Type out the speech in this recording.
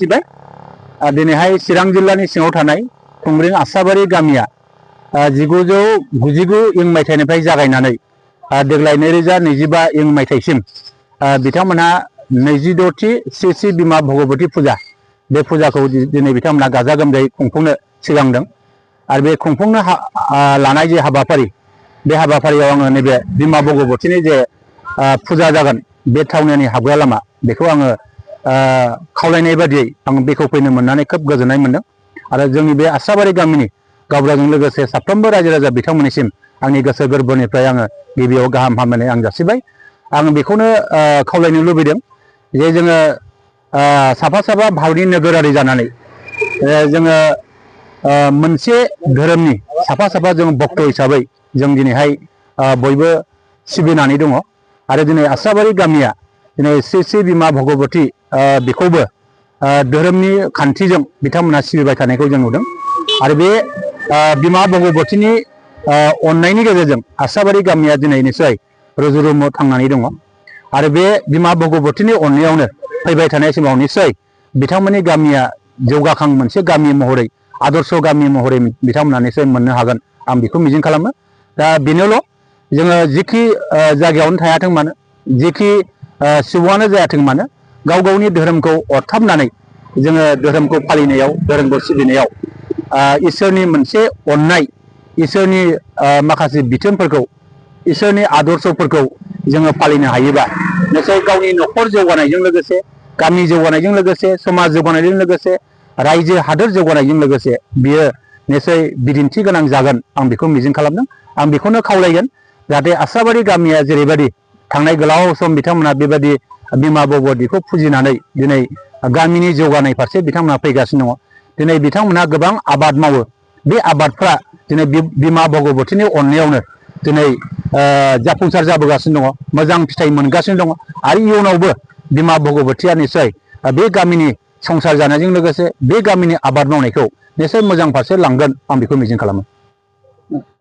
जासिबाय। दिनैहाय चिरां जिल्लानि सिङाव थानाय खुंग्रिं आसाबारि गामिया 1999 इं मायथाइनिफ्राय जागायनानै देग्लाय 2025 इं मायथाइसिम बिथांमोनहा 26थि श्री श्री बिमा भगवती फुजा बे फुजाखौ दिनै बिथांमोनहा गाजा गोमजायै खुंफुंनो सिगांदों। आरो बे खुंफुंनो लानाय जे हाबाफारि बे हाबाफारियाव आङो नैबे बिमा भगवतीनि जे फुजा जागोन बे थावनिनि हाबग्रा लामा बेखौ आङो खावलायनाय बादियै आं बेखौ फैनो मोननानै खोब गोजोननाय मोनदों। आरो जोंनि बे आसाबारि गामिनि गावबुराजों लोगोसे साफ्रोमबो रायजो राजा बिथांमोननिसिम आंनि गोसो गोरबोनिफ्राय आङो गिबियाव गाहाम हामलायनाय आं जासिबाय। आं बेखौनो खावलायनो लुबैदों जे जोङो साफा साफा भारतनि नोगोरारि जानानै जोङो मोनसे धोरोमनि साफा साफा जों भक्त हिसाबै जों दिनैहाय बयबो सिबिनानै दङ। आरो दिनै आसाबारि गामिया दिनै श्री श्री बिमा भगवती बेखौबो धोरोमनि खान्थिजों बिथांमोनहा सिबिबाय थानायखौ जों नुदों। आरो बे बिमा भगवतीनि अननायनि गेजेरजों आसाबारि गामिया दिनै निस्सय रुजु रुमु थांनानै दङ। आरो बे बिमा भगवतीनि अननायावनो फैबाय थानाय समाव निस्सय बिथांमोननि गामिया जौगाखां मोनसे गामि महरै आदर्श गामि महरै बिथांमोना निस्सय मोननो हागोन आं बेखौ मिजिं खालामो। दा बेनोल' जोङो जिखि जायगायावनो थायाथों मानो जिखि सुबुङानो जायाथों मानो गाव गावनि धोरोमखौ अरथाबनानै जोङो धोरोमखौ फालिनायाव धोरोमखौ सिबिनायाव इसोरनि मोनसे अननाय इसोरनि माखासे बिथोनफोरखौ इसोरनि आदर्शफोरखौ जोङो फालिनो हायोबा निस्सय गावनि न'खर जौगानायजों लोगोसे गामि जौगानायजों लोगोसे समाज जौगानायजों लोगोसे रायजो हादोर जौगानायजों लोगोसे बियो निस्सय बिदिन्थि गोनां जागोन आं बेखौ मिजिं खालामदों। आं बेखौनो खावलायगोन जाहाथे आसाबारि गामिया जेरैबायदि थांनाय गोलाव सम बिथांमोना बेबायदि बिमा भगवतीखौ फुजिनानै दिनै गामिनि जौगानाय फारसे बिथांमोना फैगासिनो दङ। दिनै बिथांमोनहा गोबां आबाद मावो बे आबादफ्रा दिनै बिमा भगवतीनि अननायावनो दिनै जाफुंसार जाबोगासिनो दङ मोजां फिथाइ मोनगासिनो दङ। आरो इयुनावबो बिमा भगवतीया निस्सय बे गामिनि संसार जानायजों लोगोसे बे गामिनि आबाद मावनायखौ निस्सय मोजां फारसे लांगोन आं बेखौ मिजिं खालामो।